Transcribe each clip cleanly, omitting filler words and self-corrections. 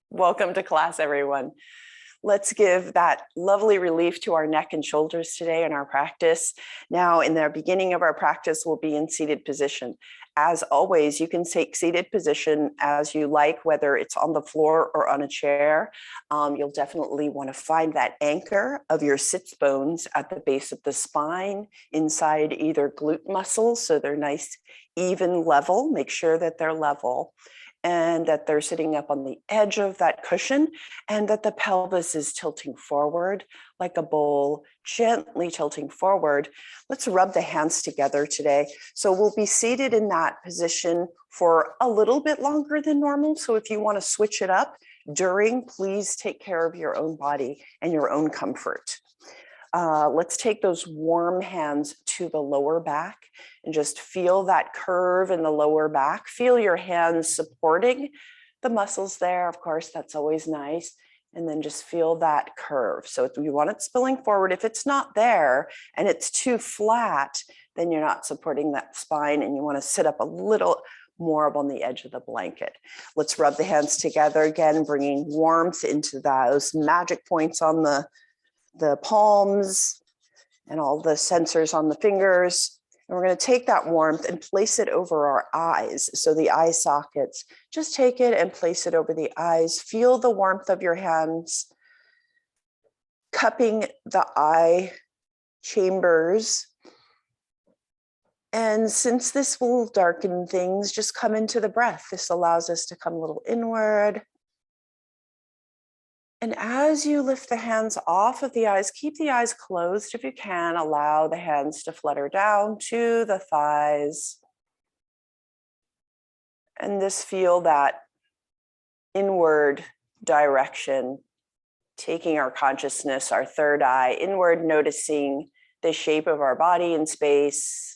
Welcome to class, everyone. Let's give that lovely relief to our neck and shoulders today in our practice. Now, in the beginning of our practice, we'll be in seated position. As always, you can take seated position as you like, whether it's on the floor or on a chair. You'll definitely want to find that anchor of your sits bones at the base of the spine, inside either glute muscles, so they're nice, even level. Make sure that they're level, and that they're sitting up on the edge of that cushion, and that the pelvis is tilting forward like a bowl, gently tilting forward. Let's rub the hands together today. So we'll be seated in that position for a little bit longer than normal. So if you want to switch it up during, please take care of your own body and your own comfort. Let's take those warm hands to the lower back and just feel that curve in the lower back. Feel your hands supporting the muscles there. Of course, that's always nice. And then just feel that curve. So if you want it spilling forward, if it's not there and it's too flat, then you're not supporting that spine and you want to sit up a little more up on the edge of the blanket. Let's rub the hands together again, bringing warmth into those magic points on the palms and all the sensors on the fingers. And we're going to take that warmth and place it over our eyes. So the eye sockets, just take it and place it over the eyes. Feel the warmth of your hands, cupping the eye chambers. And since this will darken things, just come into the breath. This allows us to come a little inward. And as you lift the hands off of the eyes, keep the eyes closed if you can. Allow the hands to flutter down to the thighs. And just feel that inward direction, taking our consciousness, our third eye inward, noticing the shape of our body in space,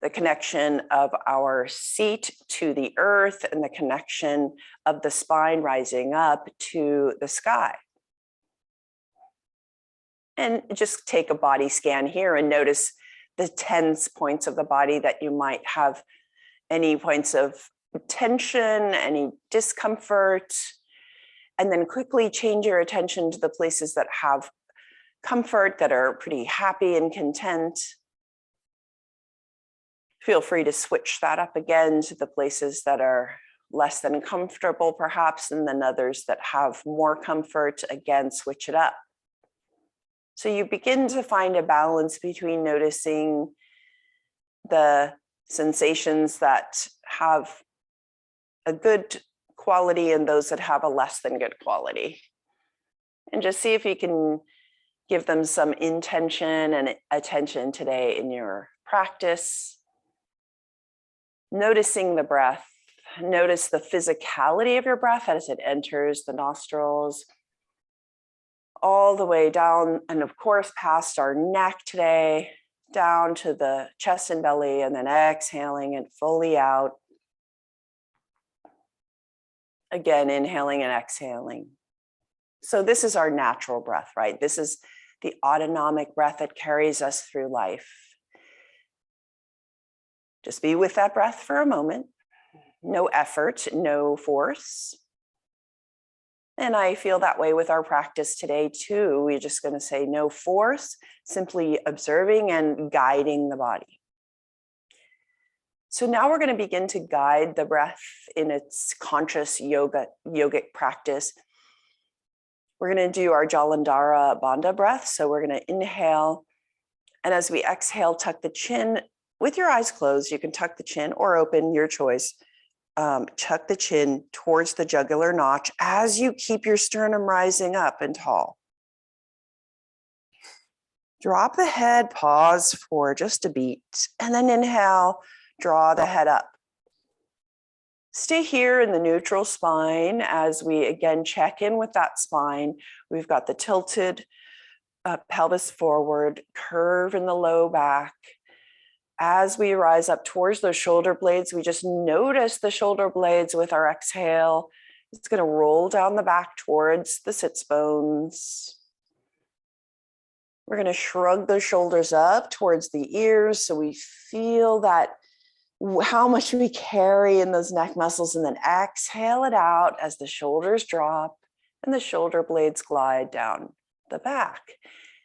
the connection of our seat to the earth, and the connection of the spine rising up to the sky. And just take a body scan here and notice the tense points of the body that you might have any points of tension, any discomfort, and then quickly change your attention to the places that have comfort, that are pretty happy and content. Feel free to switch that up again to the places that are less than comfortable, perhaps, and then others that have more comfort. Again, switch it up. So you begin to find a balance between noticing the sensations that have a good quality and those that have a less than good quality. And just see if you can give them some intention and attention today in your practice. Noticing the breath, notice the physicality of your breath as it enters the nostrils, all the way down, and of course, past our neck today, down to the chest and belly, and then exhaling it fully out. Again, inhaling and exhaling. So this is our natural breath, right? This is the autonomic breath that carries us through life. Just be with that breath for a moment. No effort, no force. And I feel that way with our practice today too. We're just going to say no force, simply observing and guiding the body. So now we're going to begin to guide the breath in its conscious yogic practice. We're going to do our Jalandhara Bandha breath. So we're going to inhale. And as we exhale, tuck the chin. With your eyes closed, you can tuck the chin or open, your choice. Tuck the chin towards the jugular notch as you keep your sternum rising up and tall. Drop the head, pause for just a beat, and then inhale, draw the head up. Stay here in the neutral spine as we again check in with that spine. We've got the tilted pelvis forward, curve in the low back. As we rise up towards those shoulder blades, we just notice the shoulder blades with our exhale. It's going to roll down the back towards the sits bones. We're going to shrug the shoulders up towards the ears so we feel that how much we carry in those neck muscles, and then exhale it out as the shoulders drop and the shoulder blades glide down the back.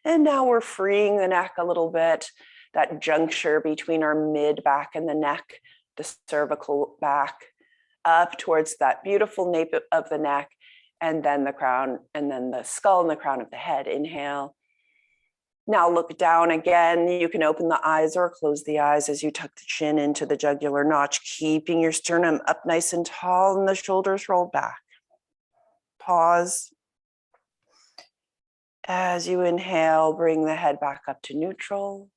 And now we're freeing the neck a little bit, that juncture between our mid back and the neck, the cervical back, up towards that beautiful nape of the neck, and then the crown, and then the skull and the crown of the head. Inhale. Now look down again. You can open the eyes or close the eyes as you tuck the chin into the jugular notch, keeping your sternum up nice and tall and the shoulders rolled back. Pause. As you inhale, bring the head back up to neutral.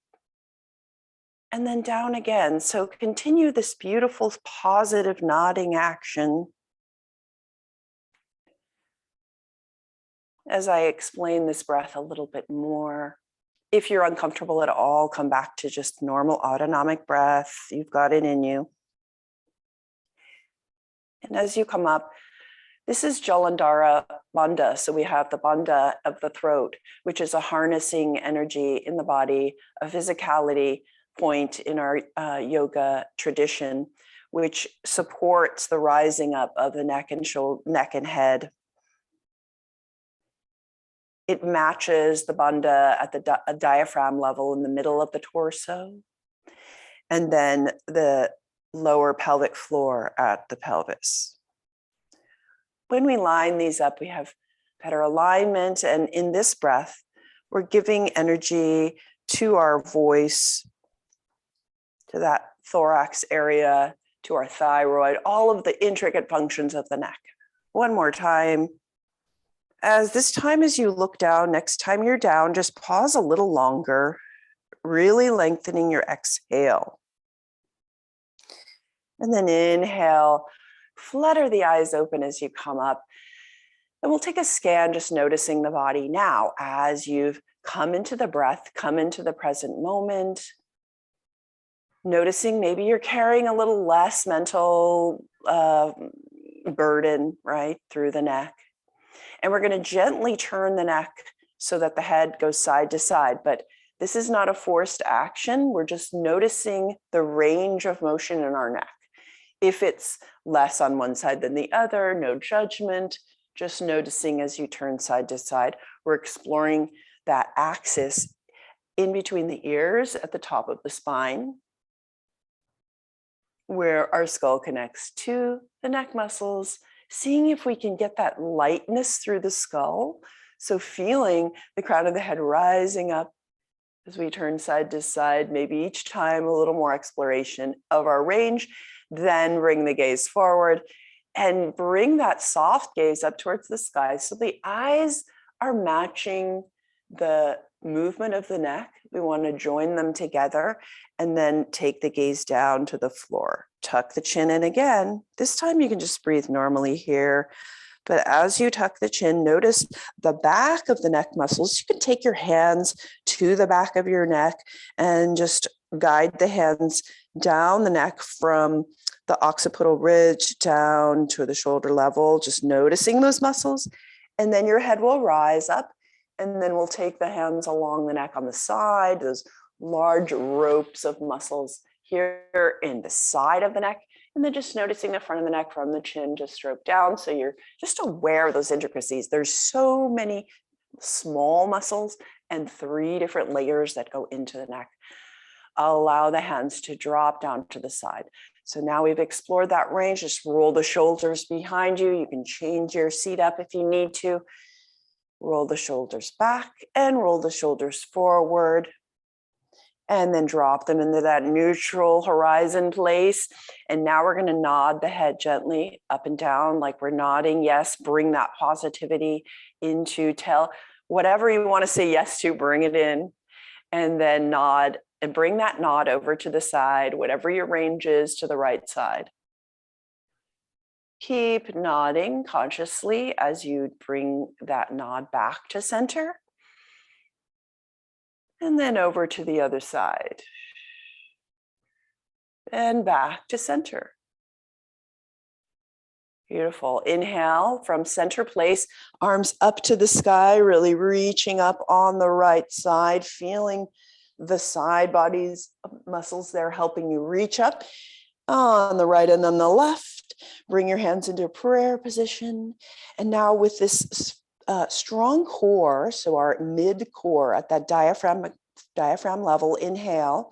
And then down again. So continue this beautiful positive nodding action. As I explain this breath a little bit more, if you're uncomfortable at all, come back to just normal autonomic breath. You've got it in you. And as you come up, this is Jalandhara Bandha. So we have the bandha of the throat, which is a harnessing energy in the body, a physicality point in our yoga tradition, which supports the rising up of the neck and head. It matches the bandha at the diaphragm level in the middle of the torso, and then the lower pelvic floor at the pelvis. When we line these up, we have better alignment. And in this breath, we're giving energy to our voice, to that thorax area, to our thyroid, all of the intricate functions of the neck. One more time. This time as you look down, next time you're down, just pause a little longer, really lengthening your exhale. And then inhale, flutter the eyes open as you come up. And we'll take a scan, just noticing the body now as you've come into the breath, come into the present moment. Noticing maybe you're carrying a little less mental burden, right, through the neck. And we're going to gently turn the neck so that the head goes side to side. But this is not a forced action. We're just noticing the range of motion in our neck. If it's less on one side than the other, no judgment, just noticing as you turn side to side. We're exploring that axis in between the ears at the top of the spine, where our skull connects to the neck muscles, seeing if we can get that lightness through the skull. So feeling the crown of the head rising up as we turn side to side, maybe each time a little more exploration of our range, then bring the gaze forward and bring that soft gaze up towards the sky. So the eyes are matching the movement of the neck. We want to join them together and then take the gaze down to the floor. Tuck the chin in again. This time you can just breathe normally here. But as you tuck the chin, notice the back of the neck muscles. You can take your hands to the back of your neck and just guide the hands down the neck from the occipital ridge down to the shoulder level, just noticing those muscles. And then your head will rise up, and then we'll take the hands along the neck on the side, those large ropes of muscles here in the side of the neck. And then just noticing the front of the neck from the chin just stroke down. So you're just aware of those intricacies. There's so many small muscles and 3 different layers that go into the neck. Allow the hands to drop down to the side. So now we've explored that range. Just roll the shoulders behind you. You can change your seat up if you need to. Roll the shoulders back and roll the shoulders forward. And then drop them into that neutral horizon place. And now we're going to nod the head gently up and down like we're nodding. Yes, bring that positivity into whatever you want to say yes to, bring it in. And then nod and bring that nod over to the side, whatever your range is, to the right side. Keep nodding consciously as you bring that nod back to center. And then over to the other side. And back to center. Beautiful. Inhale from center place, arms up to the sky, really reaching up on the right side, feeling the side body's muscles there helping you reach up. On the right and then the left. Bring your hands into prayer position. And now with this strong core, so our mid core at that diaphragm level, inhale.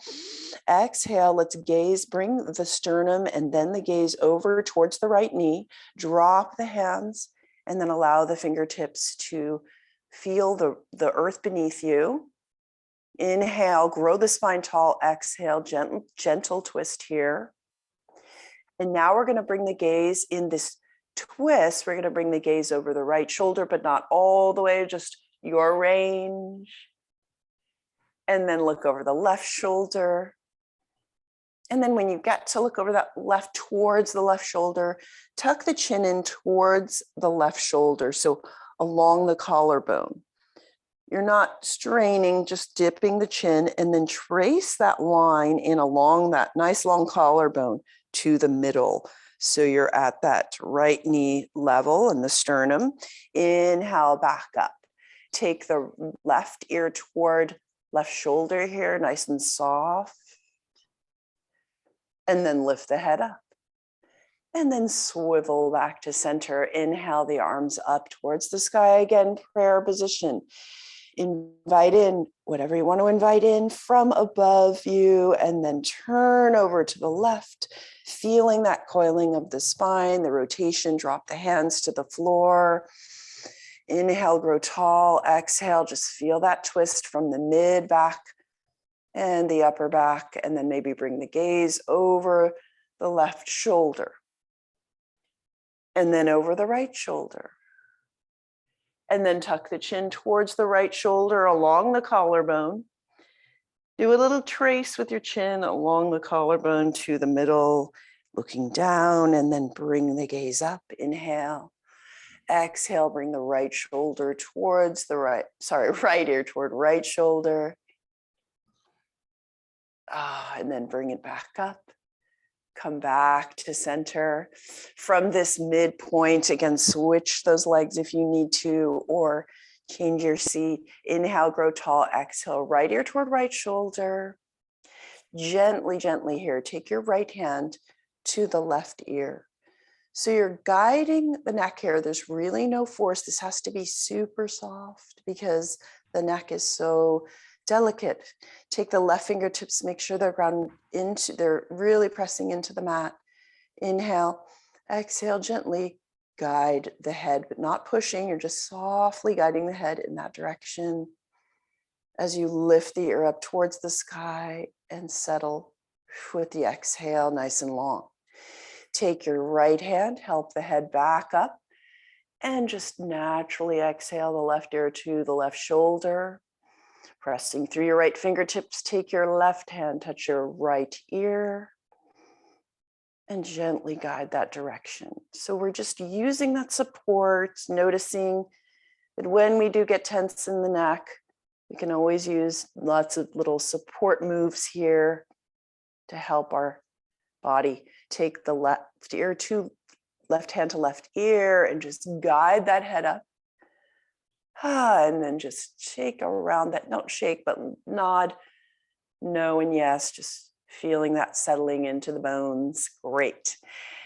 Exhale, let's gaze, bring the sternum and then the gaze over towards the right knee. Drop the hands and then allow the fingertips to feel the earth beneath you. Inhale, grow the spine tall. Exhale, gentle twist here. And now we're going to bring the gaze in this twist. We're going to bring the gaze over the right shoulder, but not all the way, just your range. And then look over the left shoulder. And then when you get to look over that left towards the left shoulder, tuck the chin in towards the left shoulder. So along the collarbone. You're not straining, just dipping the chin and then trace that line in along that nice long collarbone to the middle. So you're at that right knee level and the sternum. Inhale, back up. Take the left ear toward left shoulder here, nice and soft. And then lift the head up. And then swivel back to center. Inhale the arms up towards the sky again, prayer position. Invite in whatever you want to invite in from above you, and then turn over to the left, feeling that coiling of the spine, the rotation, drop the hands to the floor. Inhale, grow tall. Exhale, just feel that twist from the mid back and the upper back, and then maybe bring the gaze over the left shoulder and then over the right shoulder. And then tuck the chin towards the right shoulder along the collarbone. Do a little trace with your chin along the collarbone to the middle, looking down, and then bring the gaze up. Inhale. Exhale, bring the right shoulder towards the right ear toward right shoulder. And then bring it back up. Come back to center. From this midpoint, again, switch those legs if you need to, or change your seat. Inhale, grow tall. Exhale, right ear toward right shoulder. Gently, gently here. Take your right hand to the left ear. So you're guiding the neck here. There's really no force. This has to be super soft because the neck is so delicate. Take the left fingertips, make sure they're really pressing into the mat. Inhale, exhale, gently guide the head, but not pushing. You're just softly guiding the head in that direction as you lift the ear up towards the sky and settle with the exhale, nice and long. Take your right hand, help the head back up, and just naturally exhale the left ear to the left shoulder. Pressing through your right fingertips, take your left hand, touch your right ear, and gently guide that direction. So we're just using that support, noticing that when we do get tense in the neck, we can always use lots of little support moves here to help our body. Take the left hand to left ear and just guide that head up. And then just shake around that, don't shake, but nod, no and yes, just feeling that settling into the bones. Great.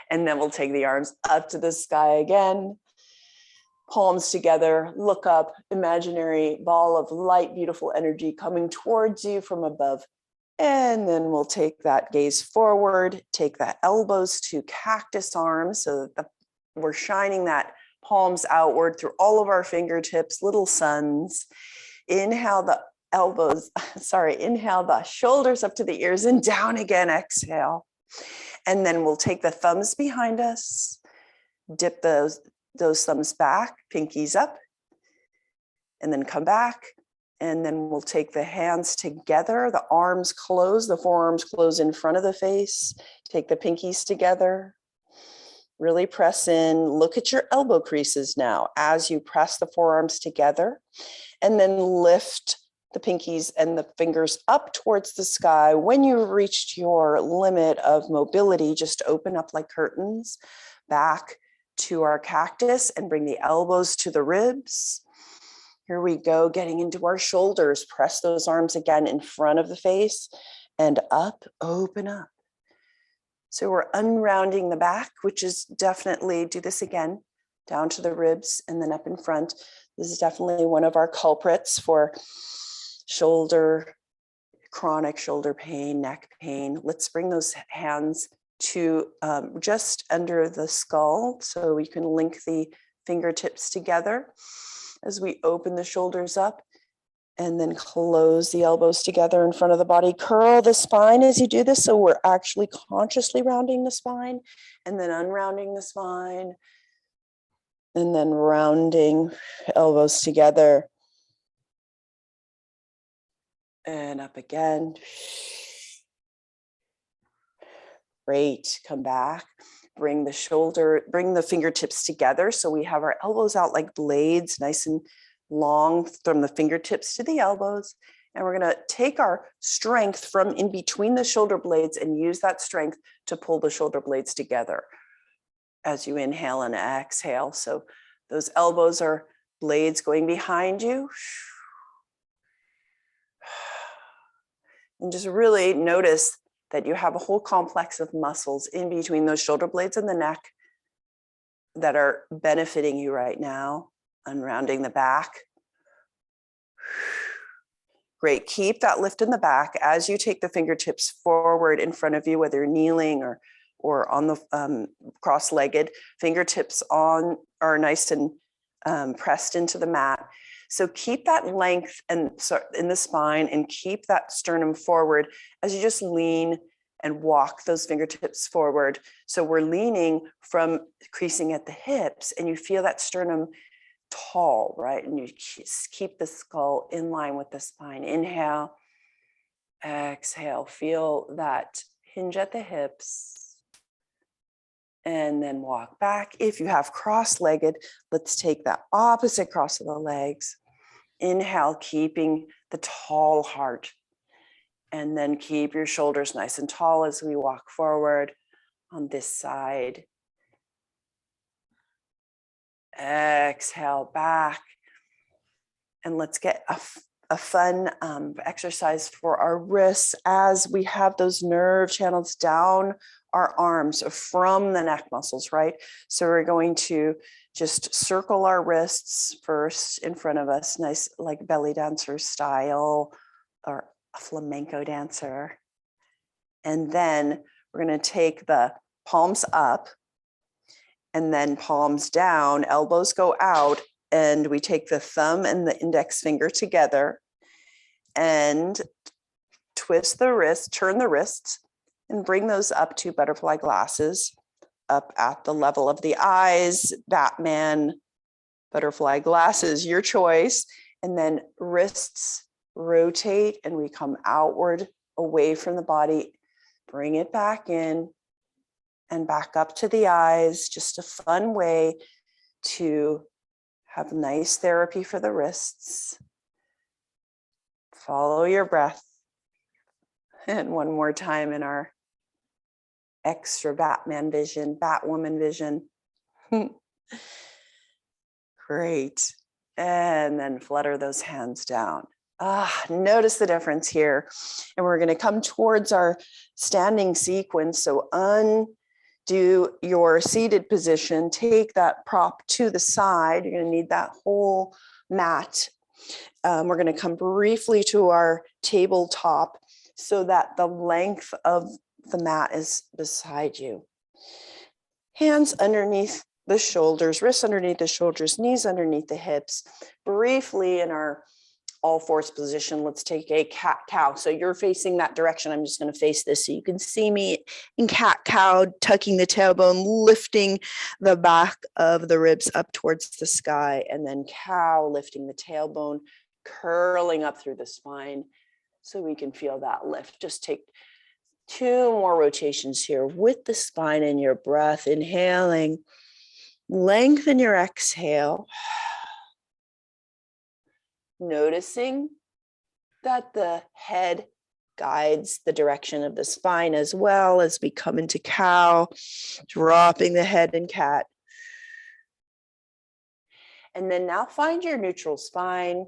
And then we'll take the arms up to the sky again. Palms together, look up, imaginary ball of light, beautiful energy coming towards you from above. And then we'll take that gaze forward, take that elbows to cactus arms so that we're shining that palms outward through all of our fingertips, little suns. Inhale the inhale the shoulders up to the ears and down again, exhale. And then we'll take the thumbs behind us, dip those thumbs back, pinkies up, and then come back. And then we'll take the hands together, the arms close, the forearms close in front of the face. Take the pinkies together. Really press in, look at your elbow creases now as you press the forearms together, and then lift the pinkies and the fingers up towards the sky. When you've reached your limit of mobility, just open up like curtains back to our cactus and bring the elbows to the ribs. Here we go, getting into our shoulders. Press those arms again in front of the face and up, open up. So we're unrounding the back, which is definitely, do this again, down to the ribs and then up in front. This is definitely one of our culprits for shoulder, chronic shoulder pain, neck pain. Let's bring those hands to just under the skull so we can link the fingertips together as we open the shoulders up. And then close the elbows together in front of the body. Curl the spine as you do this. So we're actually consciously rounding the spine and then unrounding the spine. And then rounding elbows together. And up again. Great. Come back. Bring the fingertips together. So we have our elbows out like blades, nice and long from the fingertips to the elbows. And we're going to take our strength from in between the shoulder blades and use that strength to pull the shoulder blades together as you inhale and exhale. So those elbows are blades going behind you. And just really notice that you have a whole complex of muscles in between those shoulder blades and the neck that are benefiting you right now. Unrounding the back. Great. Keep that lift in the back as you take the fingertips forward in front of you, whether you're kneeling or on the cross-legged. Fingertips are nice and pressed into the mat. So keep that length and in the spine and keep that sternum forward as you just lean and walk those fingertips forward. So we're leaning from creasing at the hips and you feel that sternum tall, right? And you keep the skull in line with the spine. Inhale, exhale, feel that hinge at the hips. And then walk back. If you have cross-legged, let's take that opposite cross of the legs. Inhale, keeping the tall heart. And then keep your shoulders nice and tall as we walk forward on this side. Exhale back. And let's get a fun exercise for our wrists as we have those nerve channels down our arms from the neck muscles, right? So we're going to just circle our wrists first in front of us, nice like belly dancer style or a flamenco dancer. And then we're going to take the palms up and then palms down, elbows go out, and we take the thumb and the index finger together and twist the wrist, turn the wrists, and bring those up to butterfly glasses, up at the level of the eyes, Batman, butterfly glasses, your choice. And then wrists rotate and we come outward away from the body, bring it back in and back up to the eyes. Just a fun way to have nice therapy for the wrists. Follow your breath. And one more time in our extra Batman vision, Batwoman vision. Great. And then flutter those hands down. Notice the difference here. And we're going to come towards our standing sequence. So undo your seated position. Take that prop to the side. You're going to need that whole mat. We're going to come briefly to our tabletop so that the length of the mat is beside you. Hands underneath the shoulders, wrists underneath the shoulders, knees underneath the hips. Briefly in our all fours position, let's take a cat-cow. So you're facing that direction. I'm just going to face this so you can see me in cat-cow, tucking the tailbone, lifting the back of the ribs up towards the sky, and then cow, lifting the tailbone, curling up through the spine so we can feel that lift. Just take 2 more rotations here with the spine and your breath. Inhaling, lengthen your exhale. Noticing that the head guides the direction of the spine as well as we come into cow, dropping the head in cat. And then now find your neutral spine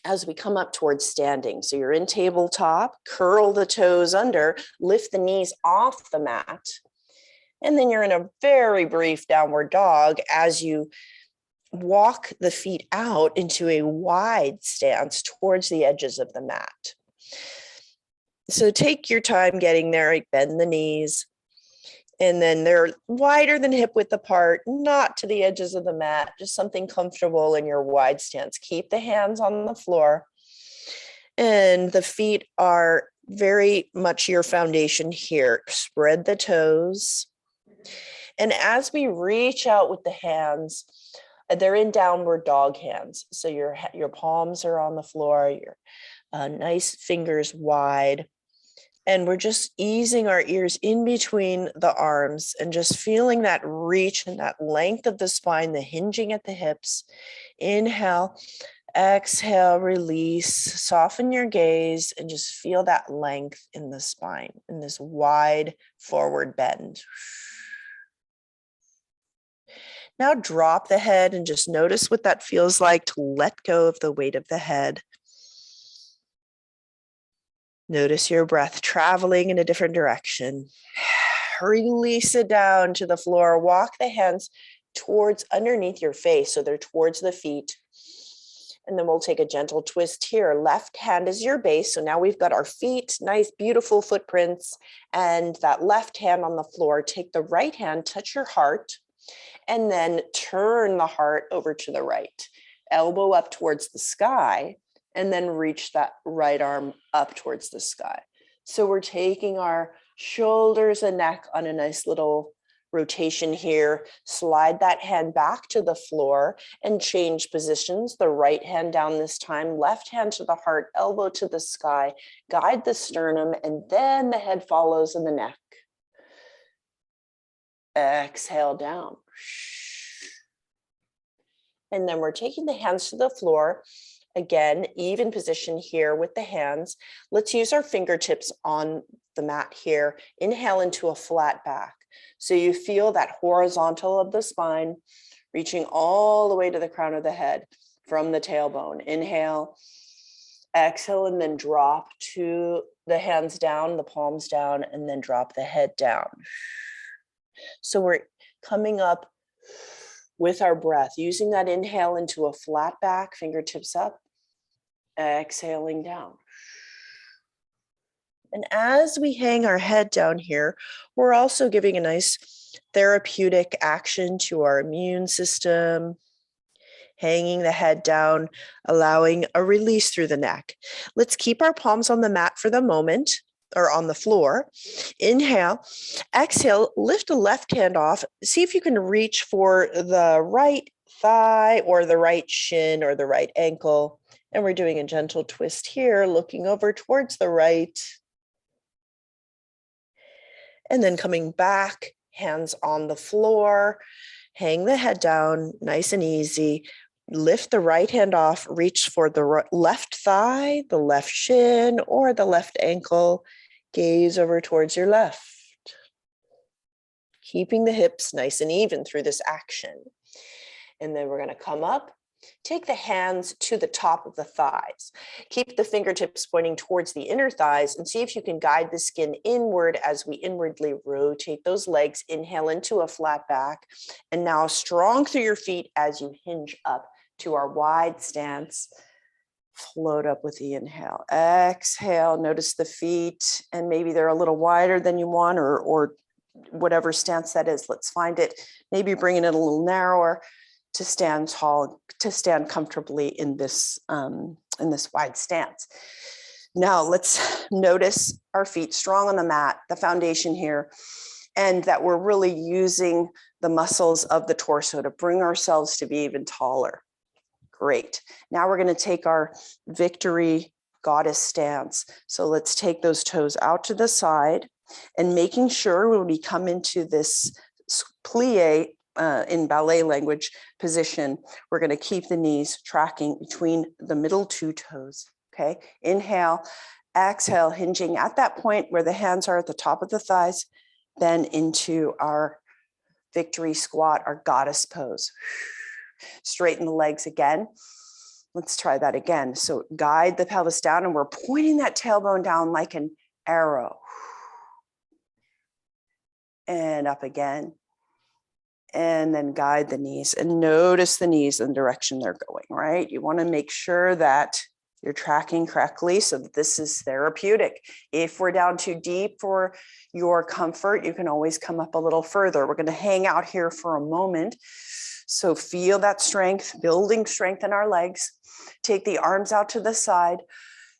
as we come up towards standing. So you're in tabletop, curl the toes under, lift the knees off the mat. And then you're in a very brief downward dog as you walk the feet out into a wide stance towards the edges of the mat. So take your time getting there, bend the knees, and then they're wider than hip width apart, not to the edges of the mat, just something comfortable in your wide stance. Keep the hands on the floor, and the feet are very much your foundation here. Spread the toes. And as we reach out with the hands, they're in downward dog hands. So your palms are on the floor, your nice fingers wide. And we're just easing our ears in between the arms and just feeling that reach and that length of the spine, the hinging at the hips. Inhale, exhale, release, soften your gaze, and just feel that length in the spine, in this wide forward bend. Now drop the head and just notice what that feels like to let go of the weight of the head. Notice your breath traveling in a different direction. Release it down to the floor. Walk the hands towards underneath your face, so they're towards the feet. And then we'll take a gentle twist here. Left hand is your base. So now we've got our feet, nice, beautiful footprints, and that left hand on the floor. Take the right hand, touch your heart, and then turn the heart over to the right. Elbow up towards the sky, and then reach that right arm up towards the sky. So we're taking our shoulders and neck on a nice little rotation here. Slide that hand back to the floor and change positions. The right hand down this time, left hand to the heart, elbow to the sky. Guide the sternum, and then the head follows in the neck. Exhale down. And then we're taking the hands to the floor. Again, even position here with the hands. Let's use our fingertips on the mat here. Inhale into a flat back. So you feel that horizontal of the spine, reaching all the way to the crown of the head from the tailbone. Inhale, exhale, and then drop to the hands down, the palms down, and then drop the head down. So we're coming up with our breath, using that inhale into a flat back, fingertips up, exhaling down. And as we hang our head down here, we're also giving a nice therapeutic action to our immune system, hanging the head down, allowing a release through the neck. Let's keep our palms on the mat for the moment, or on the floor. Inhale, exhale, lift the left hand off. See if you can reach for the right thigh or the right shin or the right ankle. And we're doing a gentle twist here, looking over towards the right. And then coming back, hands on the floor, hang the head down, nice and easy. Lift the right hand off, reach for the left thigh, the left shin, or the left ankle. Gaze over towards your left. Keeping the hips nice and even through this action. And then we're going to come up. Take the hands to the top of the thighs. Keep the fingertips pointing towards the inner thighs and see if you can guide the skin inward as we inwardly rotate those legs. Inhale into a flat back. And now strong through your feet as you hinge up to our wide stance. Float up with the inhale. Exhale, notice the feet, and maybe they're a little wider than you want, or whatever stance that is. Let's find it. Maybe bringing it a little narrower to stand tall, to stand comfortably in this wide stance. Now let's notice our feet strong on the mat, the foundation here, and that we're really using the muscles of the torso to bring ourselves to be even taller. Great. Now we're going to take our victory goddess stance. So let's take those toes out to the side, and making sure when we come into this plie in ballet language position, we're going to keep the knees tracking between the middle two toes. Okay. Inhale, exhale, hinging at that point where the hands are at the top of the thighs, then into our victory squat, our goddess pose. Straighten the legs again. Let's try that again. So guide the pelvis down, and we're pointing that tailbone down like an arrow. And up again. And then guide the knees and notice the knees in the direction they're going, right? You want to make sure that you're tracking correctly so that this is therapeutic. If we're down too deep for your comfort, you can always come up a little further. We're going to hang out here for a moment. So feel that strength, building strength in our legs. Take the arms out to the side.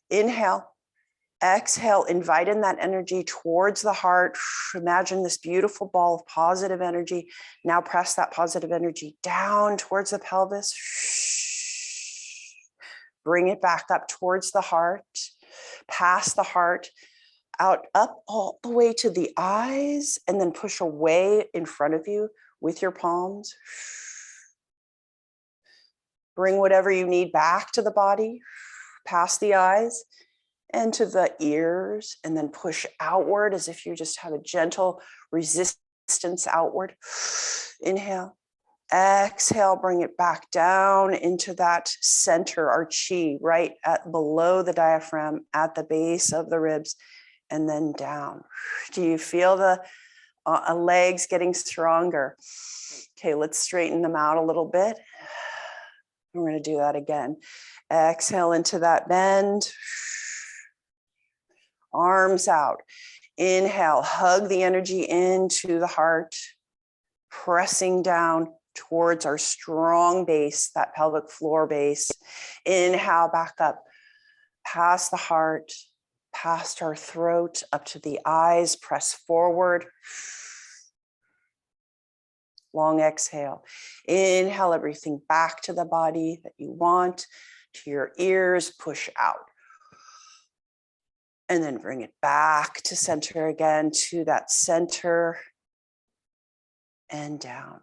Inhale. Exhale, invite in that energy towards the heart. Imagine this beautiful ball of positive energy. Now press that positive energy down towards the pelvis. Bring it back up towards the heart, past the heart, out, up all the way to the eyes, and then push away in front of you with your palms. Bring whatever you need back to the body, past the eyes, and to the ears, and then push outward as if you just have a gentle resistance outward. Inhale, exhale, bring it back down into that center, our chi, right at below the diaphragm, at the base of the ribs, and then down. Do you feel the legs getting stronger? Okay, let's straighten them out a little bit. We're going to do that again. Exhale into that bend. Arms out. Inhale, hug the energy into the heart, pressing down towards our strong base, that pelvic floor base. Inhale, back up, past the heart, past our throat, up to the eyes, press forward. Long exhale. Inhale everything back to the body that you want, to your ears, push out. And then bring it back to center again, to that center and down.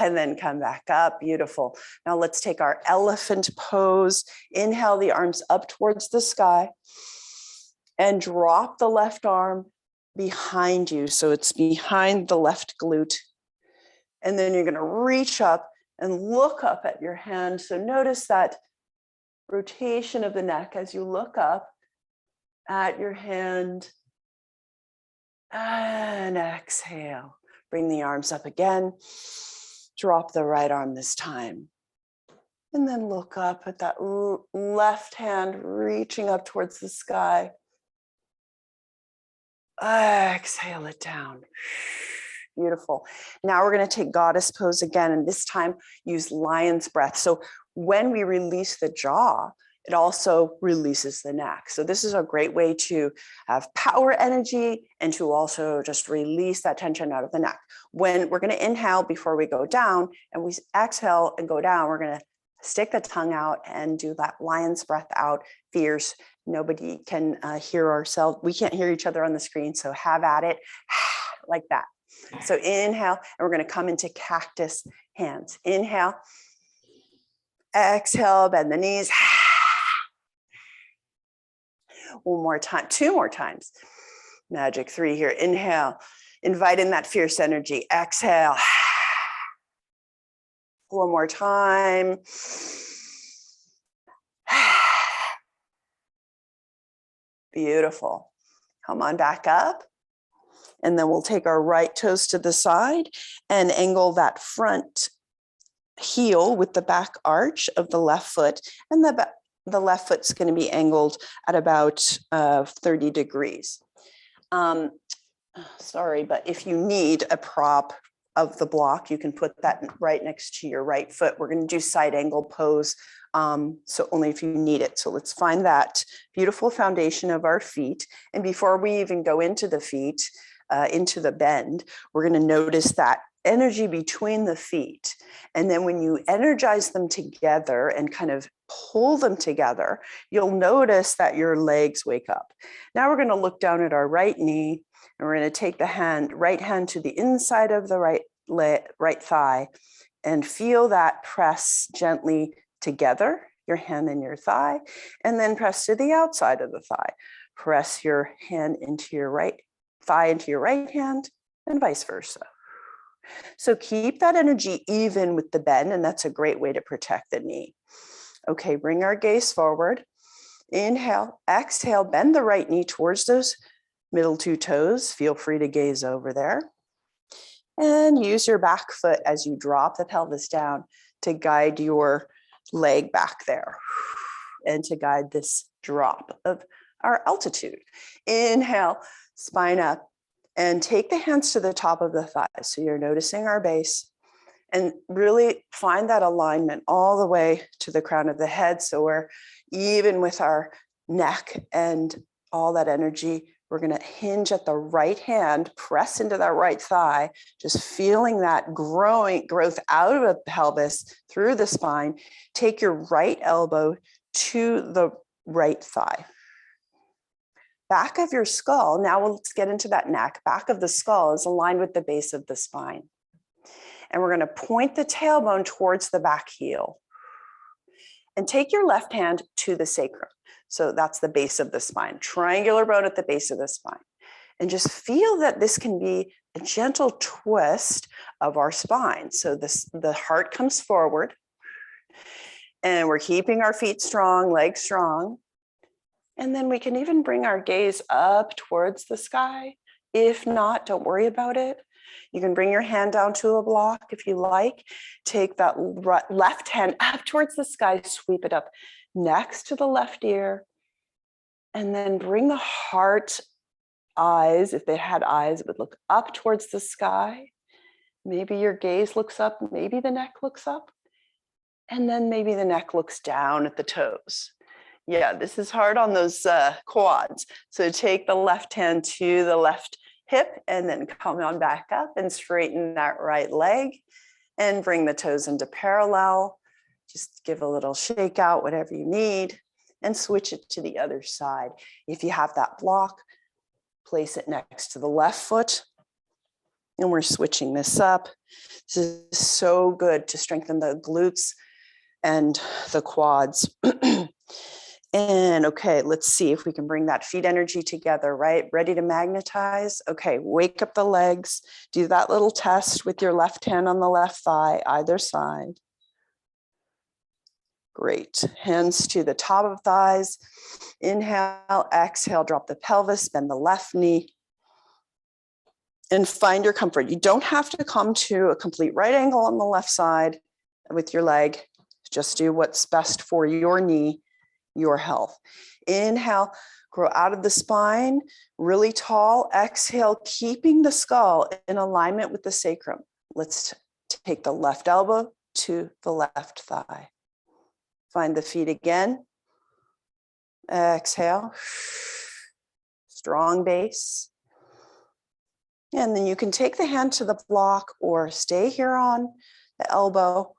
And then come back up. Beautiful. Now let's take our elephant pose. Inhale the arms up towards the sky and drop the left arm behind you. So it's behind the left glute. And then you're going to reach up and look up at your hand. So notice that rotation of the neck as you look up at your hand, and exhale. Bring the arms up again. Drop the right arm this time. And then look up at that left hand reaching up towards the sky. Exhale it down. Beautiful. Now we're going to take goddess pose again, and this time use lion's breath. So when we release the jaw, it also releases the neck. So this is a great way to have power energy and to also just release that tension out of the neck. When we're going to inhale before we go down, and we exhale and go down, we're going to stick the tongue out and do that lion's breath out, fierce. Nobody can hear ourselves. We can't hear each other on the screen, so have at it like that. So inhale, and we're going to come into cactus hands. Inhale, exhale, bend the knees. One more time, two more times. Magic 3 here. Inhale, invite in that fierce energy. Exhale. One more time. Beautiful. Come on back up. And then we'll take our right toes to the side and angle that front heel with the back arch of the left foot. And the left foot's going to be angled at about 30 degrees. Sorry, but if you need a prop of the block, you can put that right next to your right foot. We're going to do side angle pose, so only if you need it. So let's find that beautiful foundation of our feet. And before we even go into the feet, into the bend, we're going to notice that energy between the feet. And then when you energize them together and kind of pull them together, you'll notice that your legs wake up. Now we're going to look down at our right knee, and we're going to take the right hand to the inside of the right thigh and feel that press gently together, your hand and your thigh, and then press to the outside of the thigh. Press your hand into your right thigh into your right hand, and vice versa. So keep that energy even with the bend, and that's a great way to protect the knee. Okay, bring our gaze forward. Inhale, exhale, bend the right knee towards those middle two toes. Feel free to gaze over there. And use your back foot as you drop the pelvis down to guide your leg back there and to guide this drop of our altitude. Inhale, spine up, and take the hands to the top of the thighs. So you're noticing our base, and really find that alignment all the way to the crown of the head. So we're even with our neck and all that energy. We're going to hinge at the right hand, press into that right thigh, just feeling that growth out of the pelvis through the spine. Take your right elbow to the right thigh. Back of your skull, now let's get into that neck. Back of the skull is aligned with the base of the spine. And we're going to point the tailbone towards the back heel. And take your left hand to the sacrum. So that's the base of the spine, triangular bone at the base of the spine. And just feel that this can be a gentle twist of our spine. So the heart comes forward, and we're keeping our feet strong, legs strong. And then we can even bring our gaze up towards the sky. If not, don't worry about it. You can bring your hand down to a block if you like. Take that left hand up towards the sky, sweep it up next to the left ear, and then bring the heart eyes, if they had eyes, it would look up towards the sky. Maybe your gaze looks up, maybe the neck looks up, and then maybe the neck looks down at the toes. Yeah, this is hard on those quads. So take the left hand to the left hip and then come on back up and straighten that right leg and bring the toes into parallel. Just give a little shake out, whatever you need, and switch it to the other side. If you have that block, place it next to the left foot. And we're switching this up. This is so good to strengthen the glutes and the quads. And okay, let's see if we can bring that feet energy together, right? Ready to magnetize? Okay, wake up the legs. Do that little test with your left hand on the left thigh, either side. Great. Hands to the top of thighs. Inhale, exhale, drop the pelvis, bend the left knee. And find your comfort. You don't have to come to a complete right angle on the left side with your leg. Just do what's best for your knee, your health. Inhale, grow out of the spine, really tall. Exhale, keeping the skull in alignment with the sacrum. Let's take the left elbow to the left thigh. Find the feet again. Exhale. Strong base. And then you can take the hand to the block or stay here on the elbow.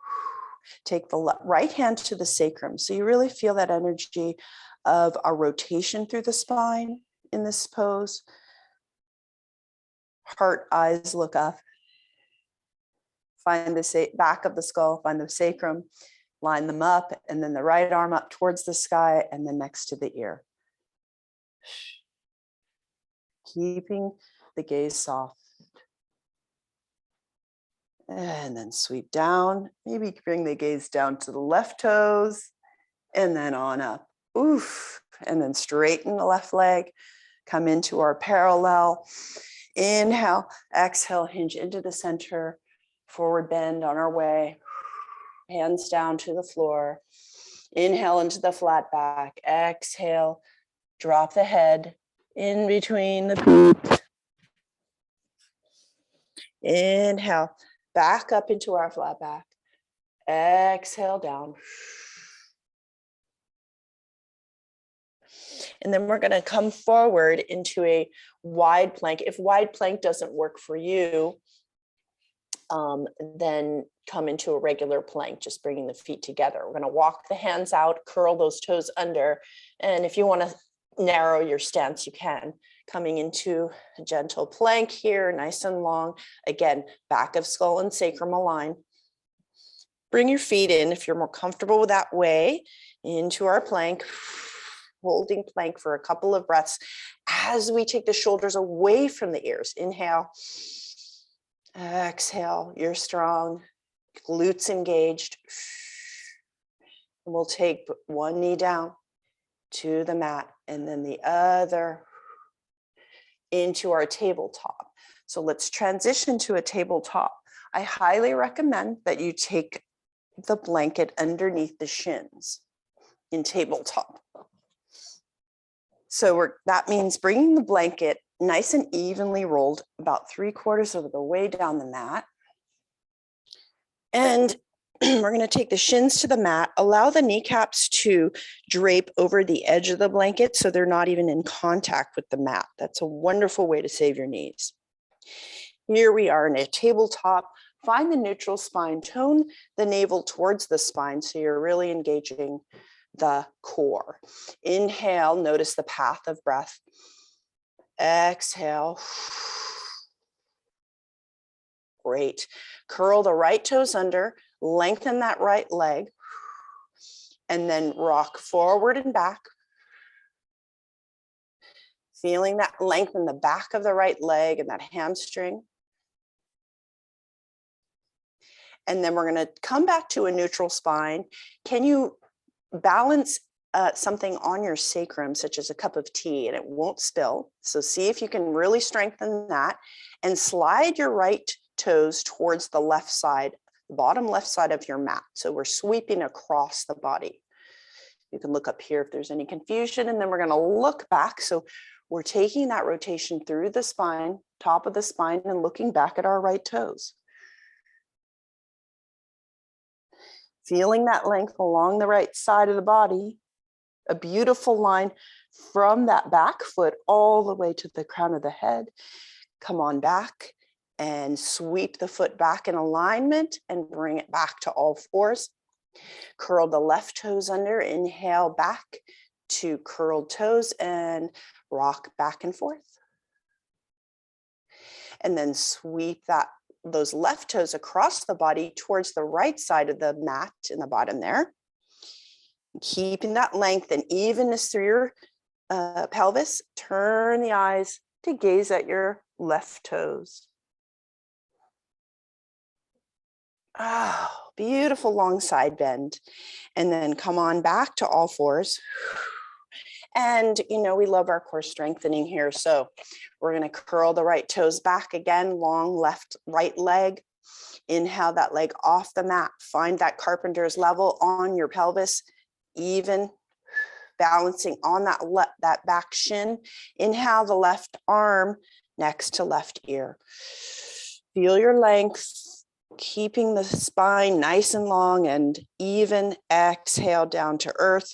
Take the right hand to the sacrum. So you really feel that energy of a rotation through the spine in this pose. Heart, eyes look up. Find the back of the skull, find the sacrum, line them up, and then the right arm up towards the sky and then next to the ear. Keeping the gaze soft. And then sweep down. Maybe bring the gaze down to the left toes and then on up. Oof. And then straighten the left leg. Come into our parallel. Inhale, exhale, hinge into the center. Forward bend on our way. Hands down to the floor. Inhale into the flat back. Exhale, drop the head in between the feet. Inhale. Back up into our flat back. Exhale down. And then we're going to come forward into a wide plank. If wide plank doesn't work for you, then come into a regular plank, just bringing the feet together. We're going to walk the hands out, curl those toes under. And if you want to narrow your stance, you can. Coming into a gentle plank here, nice and long. Again, back of skull and sacrum align. Bring your feet in if you're more comfortable with that way into our plank. Holding plank for a couple of breaths as we take the shoulders away from the ears. Inhale. Exhale, you're strong, glutes engaged. And we'll take one knee down to the mat and then the other into our tabletop. So let's transition to a tabletop. I highly recommend that you take the blanket underneath the shins in tabletop. So that means bringing the blanket nice and evenly rolled about 3/4 of the way down the mat. And we're going to take the shins to the mat, allow the kneecaps to drape over the edge of the blanket so they're not even in contact with the mat. That's a wonderful way to save your knees. Here we are in a tabletop. Find the neutral spine, tone the navel towards the spine so you're really engaging the core. Inhale, notice the path of breath. Exhale. Great. Curl the right toes under, lengthen that right leg, and then rock forward and back. Feeling that length in the back of the right leg and that hamstring. And then we're going to come back to a neutral spine. Can you balance something on your sacrum, such as a cup of tea, and it won't spill? So see if you can really strengthen that and slide your right toes towards the left side, bottom left side of your mat. So we're sweeping across the body. You can look up here if there's any confusion, and then we're going to look back. So we're taking that rotation through the spine, top of the spine, and looking back at our right toes. Feeling that length along the right side of the body, a beautiful line from that back foot all the way to the crown of the head. Come on back and sweep the foot back in alignment and bring it back to all fours. Curl the left toes under, inhale back to curled toes and rock back and forth. And then sweep those left toes across the body towards the right side of the mat in the bottom there. Keeping that length and evenness through your pelvis. Turn the eyes to gaze at your left toes. Oh, beautiful long side bend. And then come on back to all fours. And, we love our core strengthening here. So we're going to curl the right toes back again, long right leg. Inhale that leg off the mat. Find that carpenter's level on your pelvis, even balancing on that back shin. Inhale the left arm next to left ear. Feel your length, keeping the spine nice and long and even. Exhale down to earth.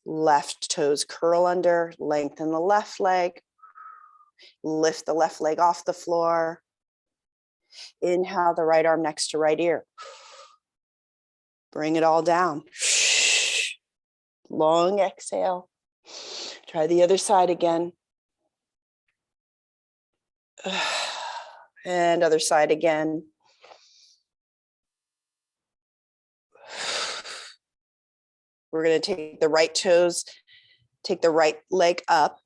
Left toes curl under, lengthen the left leg. Lift the left leg off the floor. Inhale the right arm next to right ear. Bring it all down. Long exhale. Try the other side again. And other side again. We're going to take the right toes, take the right leg up,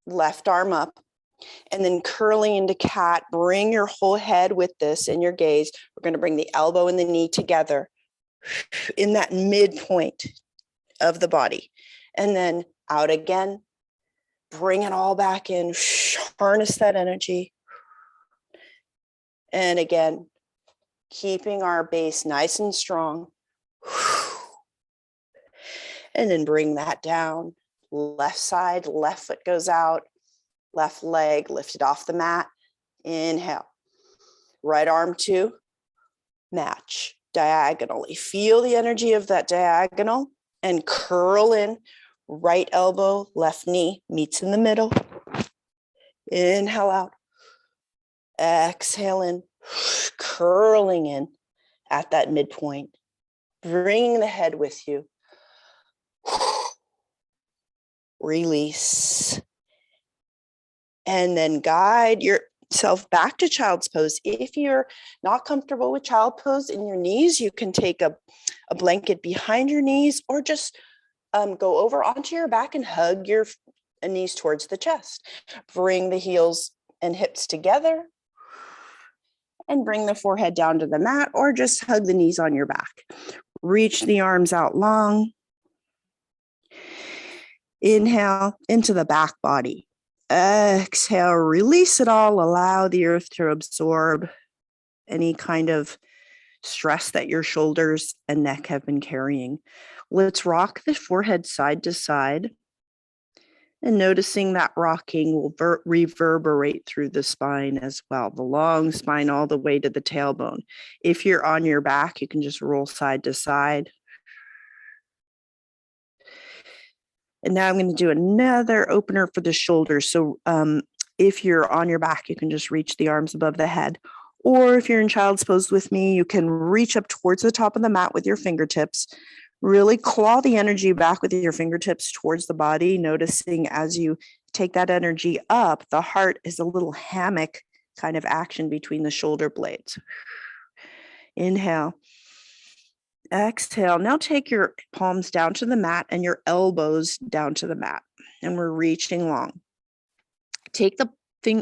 left arm up, and then curling into cat. Bring your whole head with this in your gaze. We're going to bring the elbow and the knee together in that midpoint of the body. And then out again. Bring it all back in. Harness that energy. And again, keeping our base nice and strong. And then bring that down. Left side, left foot goes out. Left leg lifted off the mat. Inhale. Right arm to match diagonally. Feel the energy of that diagonal and curl in. Right elbow, left knee meets in the middle. Inhale out. Exhale in. Curling in at that midpoint. Bringing the head with you. Release. And then guide yourself back to child's pose. If you're not comfortable with child pose in your knees, you can take a blanket behind your knees or just go over onto your back and hug your knees towards the chest. Bring the heels and hips together. and bring the forehead down to the mat, or just hug the knees on your back. Reach the arms out long. Inhale into the back body. Exhale, release it all. Allow the earth to absorb any kind of stress that your shoulders and neck have been carrying. Let's rock the forehead side to side. And noticing that rocking will reverberate through the spine as well, the long spine all the way to the tailbone. If you're on your back, you can just roll side to side. And now I'm going to do another opener for the shoulders. So if you're on your back, you can just reach the arms above the head. Or if you're in child's pose with me, you can reach up towards the top of the mat with your fingertips. Really claw the energy back with your fingertips towards the body, noticing as you take that energy up, the heart is a little hammock kind of action between the shoulder blades. Inhale. Exhale. Now take your palms down to the mat and your elbows down to the mat. And we're reaching long. Take the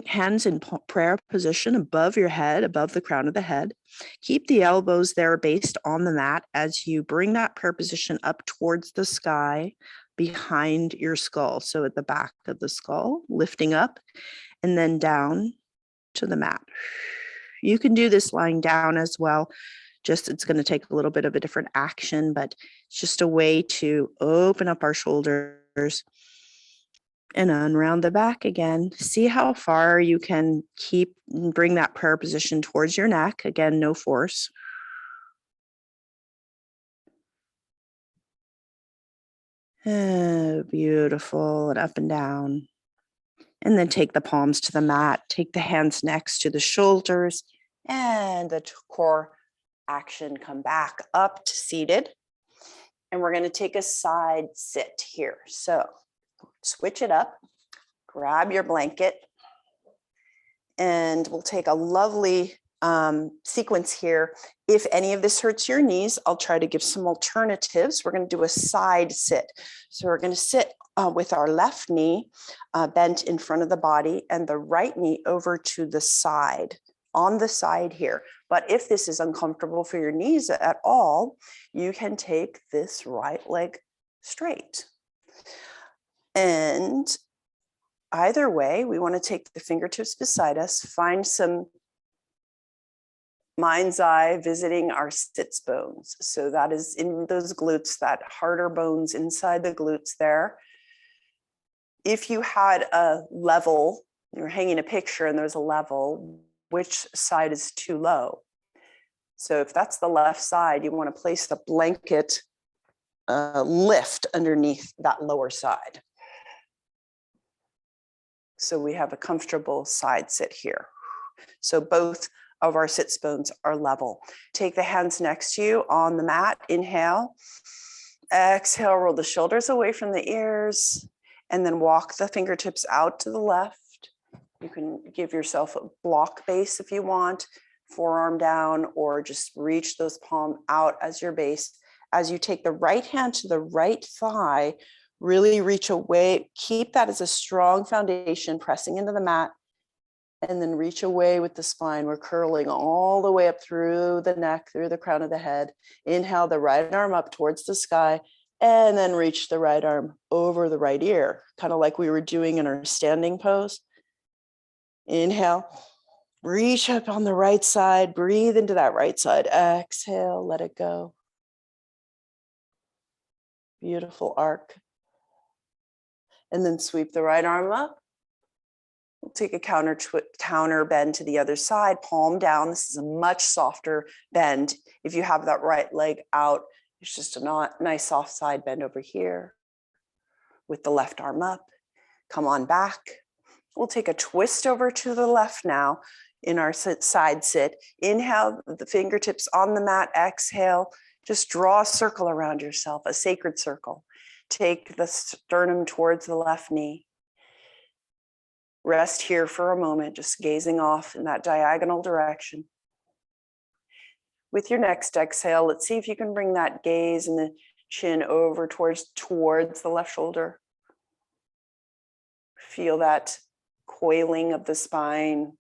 hands in prayer position above your head, above the crown of the head. Keep the elbows there based on the mat as you bring that prayer position up towards the sky behind your skull. So at the back of the skull, lifting up and then down to the mat. You can do this lying down as well. Just it's going to take a little bit of a different action, but it's just a way to open up our shoulders and unround the back again. See how far you can bring that prayer position towards your neck. Again, no force. Beautiful, and up and down. And then take the palms to the mat. Take the hands next to the shoulders and the core action. Come back up to seated. And we're going to take a side sit here. So switch it up, grab your blanket, and we'll take a lovely sequence here. If any of this hurts your knees, I'll try to give some alternatives. We're going to do a side sit. So we're going to sit with our left knee bent in front of the body and the right knee over to the side, on the side here. But if this is uncomfortable for your knees at all, you can take this right leg straight. And either way, we want to take the fingertips beside us, find some mind's eye visiting our sits bones. So that is in those glutes, that harder bones inside the glutes there. If you had a level, you're hanging a picture and there's a level, which side is too low? So if that's the left side, you want to place the blanket lift underneath that lower side. So we have a comfortable side sit here. So both of our sits bones are level. Take the hands next to you on the mat. Inhale. Exhale, roll the shoulders away from the ears, and then walk the fingertips out to the left. You can give yourself a block base if you want, forearm down, or just reach those palms out as your base. As you take the right hand to the right thigh, really reach away. Keep that as a strong foundation, pressing into the mat, and then reach away with the spine. We're curling all the way up through the neck, through the crown of the head. Inhale the right arm up towards the sky, and then reach the right arm over the right ear, kind of like we were doing in our standing pose. Inhale, reach up on the right side, breathe into that right side. Exhale, let it go. Beautiful arc. And then sweep the right arm up. We'll take a counter bend to the other side, palm down. This is a much softer bend. If you have that right leg out, it's just a nice soft side bend over here. With the left arm up, come on back. We'll take a twist over to the left now in our side sit. Inhale, the fingertips on the mat. Exhale, just draw a circle around yourself, a sacred circle. Take the sternum towards the left knee. Rest here for a moment, just gazing off in that diagonal direction. With your next exhale, let's see if you can bring that gaze and the chin over towards the left shoulder. Feel that coiling of the spine,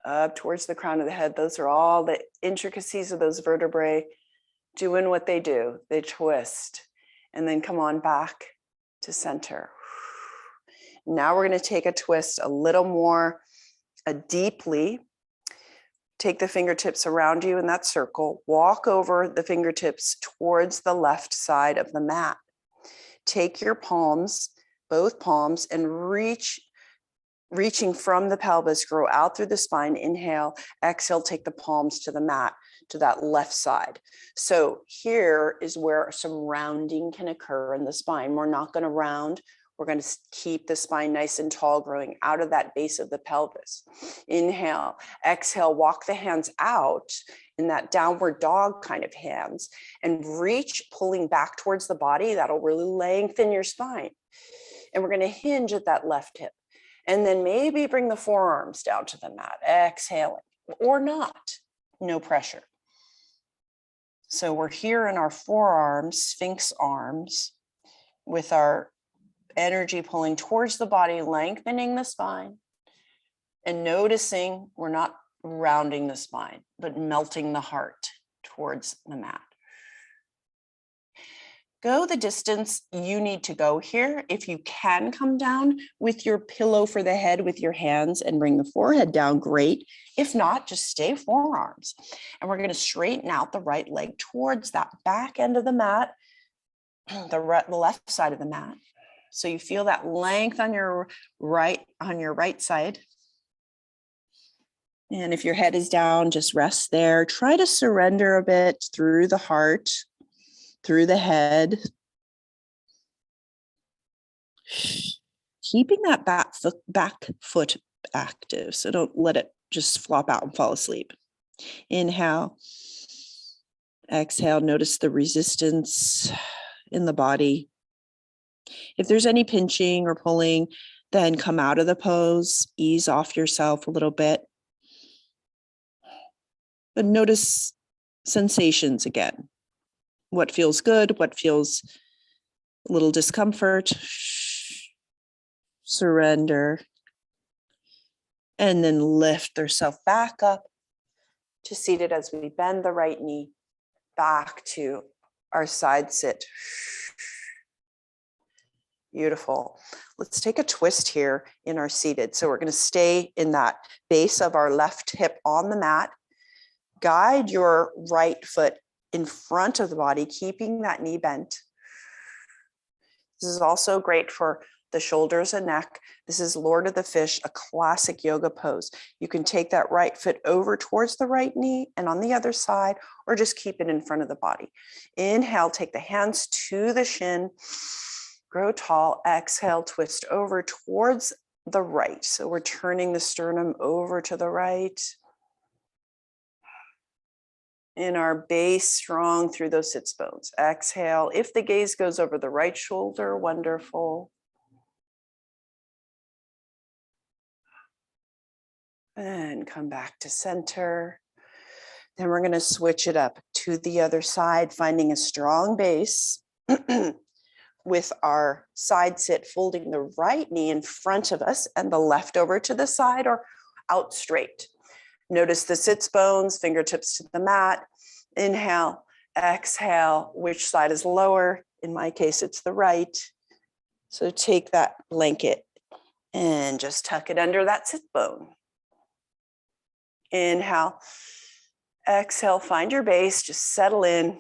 up towards the crown of the head. Those are all the intricacies of those vertebrae doing what they do. They twist and then come on back to center. Now we're going to take a twist a little more deeply. Take the fingertips around you in that circle. Walk over the fingertips towards the left side of the mat. Take your palms, both palms, and reaching from the pelvis, grow out through the spine. Inhale, exhale, take the palms to the mat, to that left side. So here is where some rounding can occur in the spine. We're not going to round. We're going to keep the spine nice and tall, growing out of that base of the pelvis. Inhale, exhale, walk the hands out in that downward dog kind of hands and reach, pulling back towards the body. That'll really lengthen your spine. And we're going to hinge at that left hip. And then maybe bring the forearms down to the mat, exhaling, or not, no pressure. So we're here in our forearms, sphinx arms, with our energy pulling towards the body, lengthening the spine, and noticing we're not rounding the spine, but melting the heart towards the mat. Go the distance you need to go here. If you can come down with your pillow for the head with your hands and bring the forehead down, great. If not, just stay forearms. And we're going to straighten out the right leg towards that back end of the mat, the left side of the mat. So you feel that length on your right side. And if your head is down, just rest there. Try to surrender a bit through the heart, through the head. Keeping that back foot active. So don't let it just flop out and fall asleep. Inhale. Exhale. Notice the resistance in the body. If there's any pinching or pulling, then come out of the pose, ease off yourself a little bit. But notice sensations again. What feels good, what feels a little discomfort. Surrender. And then lift yourself back up to seated as we bend the right knee back to our side sit. Beautiful. Let's take a twist here in our seated. So we're going to stay in that base of our left hip on the mat. Guide your right foot in front of the body, keeping that knee bent. This is also great for the shoulders and neck. This is Lord of the Fish, a classic yoga pose. You can take that right foot over towards the right knee and on the other side, or just keep it in front of the body. Inhale, take the hands to the shin. Grow tall, exhale, twist over towards the right. So we're turning the sternum over to the right. In our base, strong through those sits bones. Exhale. If the gaze goes over the right shoulder, wonderful. And come back to center. Then we're going to switch it up to the other side, finding a strong base. With our side sit, folding the right knee in front of us and the left over to the side or out straight. Notice the sits bones, fingertips to the mat. Inhale, exhale. Which side is lower? In my case, it's the right. So take that blanket and just tuck it under that sit bone. Inhale, exhale, find your base, just settle in.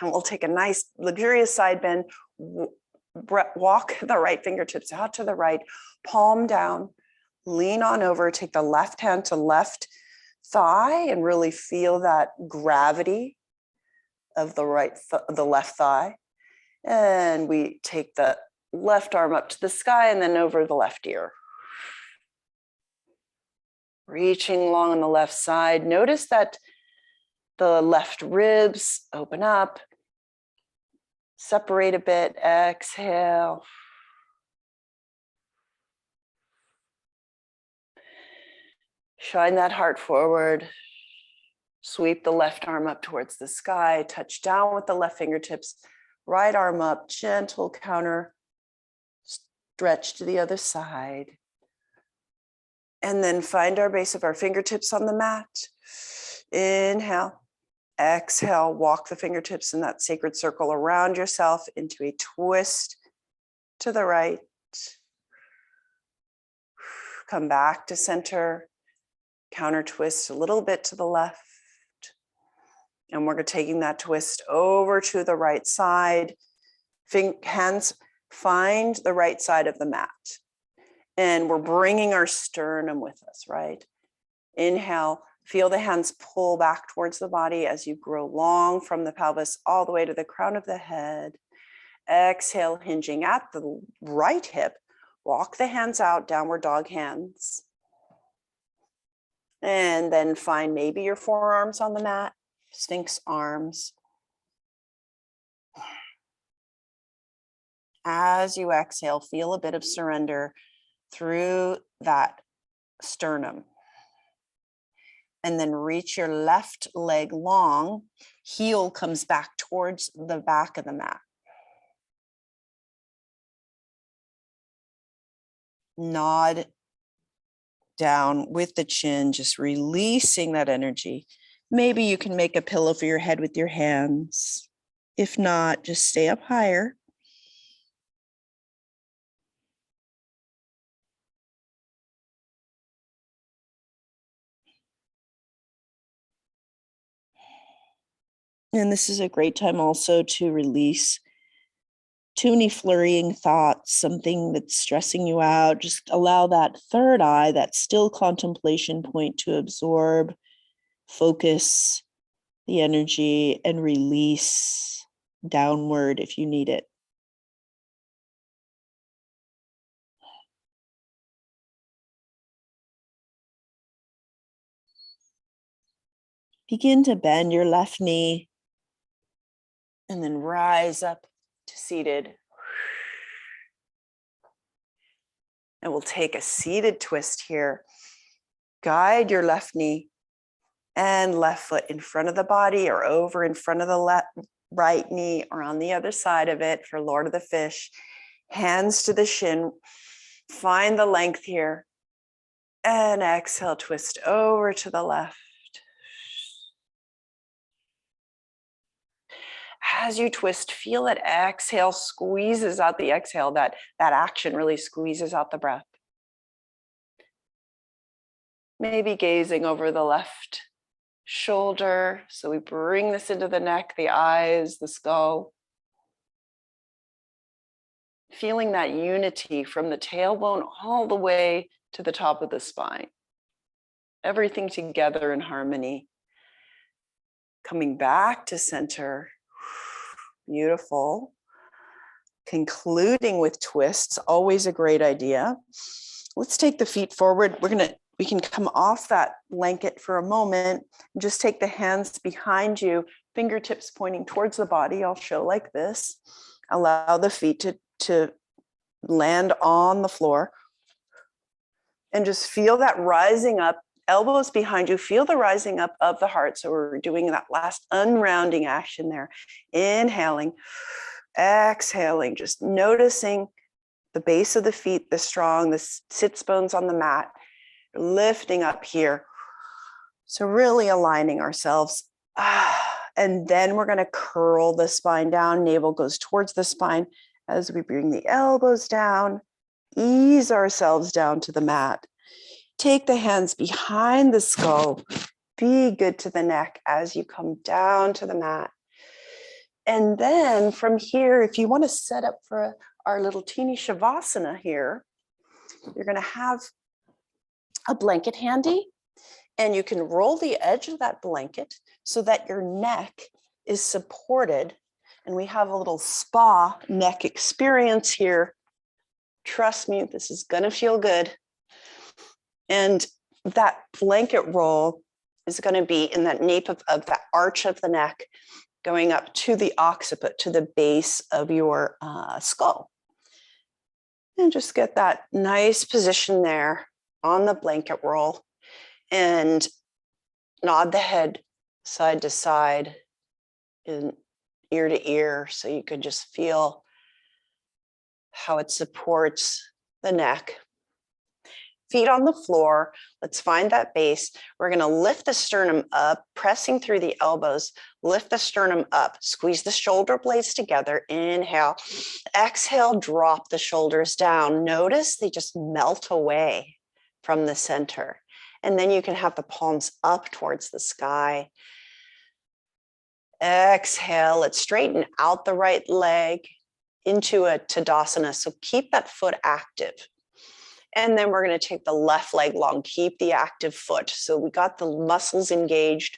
And we'll take a nice luxurious side bend. Walk the right fingertips out to the right, palm down, lean on over, take the left hand to left thigh and really feel that gravity of the left thigh. And we take the left arm up to the sky and then over the left ear. Reaching long on the left side. Notice that the left ribs open up. Separate a bit, exhale. Shine that heart forward. Sweep the left arm up towards the sky. Touch down with the left fingertips. Right arm up, gentle counter. Stretch to the other side. And then find our base of our fingertips on the mat. Inhale, exhale, walk the fingertips in that sacred circle around yourself into a twist to the right. Come back to center, counter twist a little bit to the left. And we're taking that twist over to the right side. Hands find the right side of the mat. And we're bringing our sternum with us, right? Inhale, feel the hands pull back towards the body as you grow long from the pelvis all the way to the crown of the head. Exhale, hinging at the right hip. Walk the hands out, downward dog hands. And then find maybe your forearms on the mat, Sphinx arms. As you exhale, feel a bit of surrender through that sternum. And then reach your left leg long. Heel comes back towards the back of the mat. Nod down with the chin, just releasing that energy. Maybe you can make a pillow for your head with your hands. If not, just stay up higher. And this is a great time also to release too many flurrying thoughts, something that's stressing you out. Just allow that third eye, that still contemplation point, to absorb, focus the energy, and release downward if you need it. Begin to bend your left knee and then rise up to seated. And we'll take a seated twist here. Guide your left knee and left foot in front of the body or over in front of the right knee or on the other side of it for Lord of the Fish. Hands to the shin. Find the length here. And exhale, twist over to the left. As you twist, feel that exhale squeezes out the exhale. That action really squeezes out the breath. Maybe gazing over the left shoulder. So we bring this into the neck, the eyes, the skull. Feeling that unity from the tailbone all the way to the top of the spine. Everything together in harmony. Coming back to center. Beautiful. Concluding with twists, always a great idea. Let's take the feet forward. We can come off that blanket for a moment and just take the hands behind you, fingertips pointing towards the body. I'll show like this. Allow the feet to land on the floor and just feel that rising up, elbows behind you, feel the rising up of the heart. So we're doing that last unrounding action there. Inhaling, exhaling, just noticing the base of the feet, the strong, the sits bones on the mat, lifting up here. So really aligning ourselves. And then we're going to curl the spine down. Navel goes towards the spine as we bring the elbows down, ease ourselves down to the mat. Take the hands behind the skull. Be good to the neck as you come down to the mat. And then from here, if you want to set up for our little teeny shavasana here, you're going to have a blanket handy, and you can roll the edge of that blanket so that your neck is supported. And we have a little spa neck experience here. Trust me, this is going to feel good. And that blanket roll is going to be in that nape of that arch of the neck, going up to the occiput, to the base of your skull. And just get that nice position there on the blanket roll and nod the head side to side and ear to ear so you can just feel how it supports the neck. feet on the floor. Let's find that base. We're going to lift the sternum up, pressing through the elbows. Lift the sternum up. Squeeze the shoulder blades together. Inhale. Exhale, drop the shoulders down. Notice they just melt away from the center. And then you can have the palms up towards the sky. Exhale, let's straighten out the right leg into a Tadasana. So keep that foot active. And then we're going to take the left leg long, keep the active foot. So we got the muscles engaged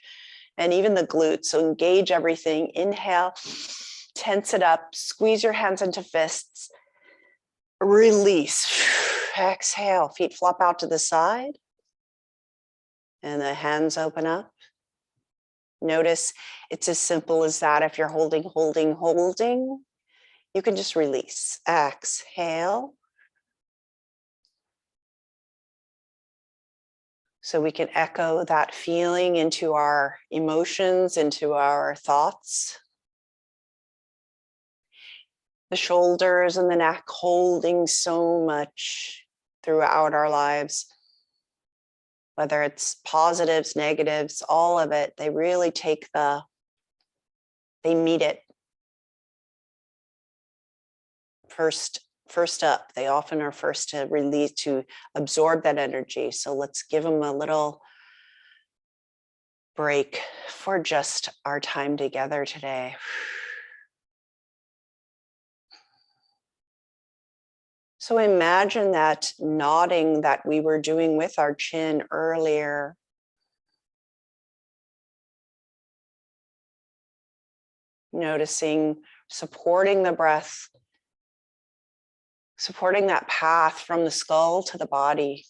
and even the glutes. So engage everything. Inhale, tense it up, squeeze your hands into fists. Release. Exhale, feet flop out to the side. And the hands open up. Notice it's as simple as that. If you're holding, you can just release. Exhale. So we can echo that feeling into our emotions, into our thoughts. The shoulders and the neck holding so much throughout our lives. Whether it's positives, negatives, all of it, they really they meet it first up. They often are first to release, to absorb that energy. So let's give them a little break for just our time together today. So imagine that nodding that we were doing with our chin earlier. Noticing, supporting the breath, supporting that path from the skull to the body.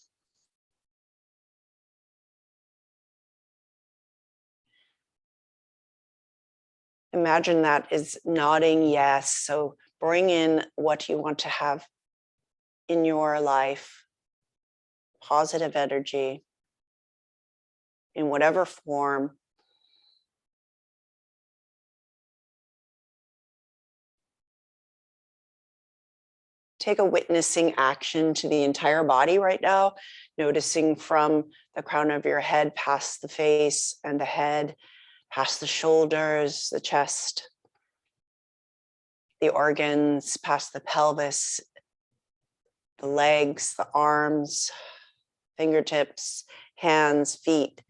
Imagine that is nodding yes. So bring in what you want to have in your life, positive energy in whatever form. Take a witnessing action to the entire body right now, noticing from the crown of your head past the face and the head, past the shoulders, the chest, the organs, past the pelvis, the legs, the arms, fingertips, hands, feet,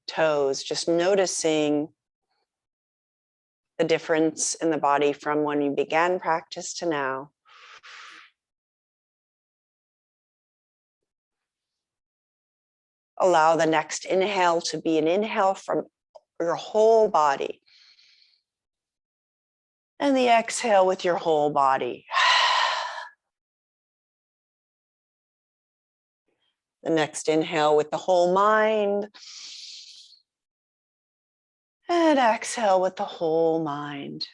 toes, just noticing the difference in the body from when you began practice to now. Allow the next inhale to be an inhale from your whole body. And the exhale with your whole body. The next inhale with the whole mind. And exhale with the whole mind.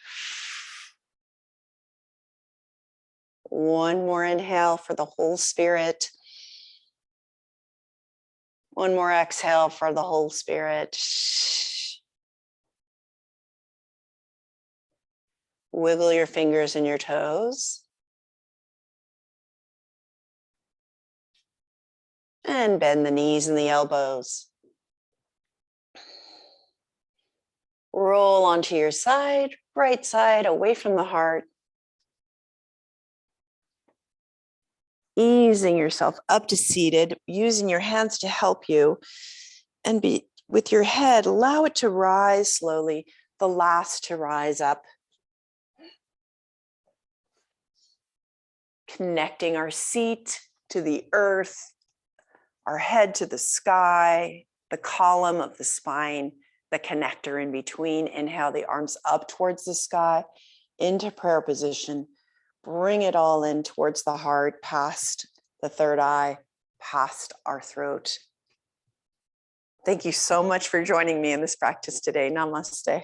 One more inhale for the whole spirit. One more exhale for the whole spirit. Wiggle your fingers and your toes. And bend the knees and the elbows. Roll onto your side, right side, away from the heart. Easing yourself up to seated, using your hands to help you. And with your head, allow it to rise slowly, the last to rise up. Connecting our seat to the earth, our head to the sky, the column of the spine, the connector in between. Inhale the arms up towards the sky, into prayer position. Bring it all in towards the heart, past the third eye, past our throat. Thank you so much for joining me in this practice today. Namaste.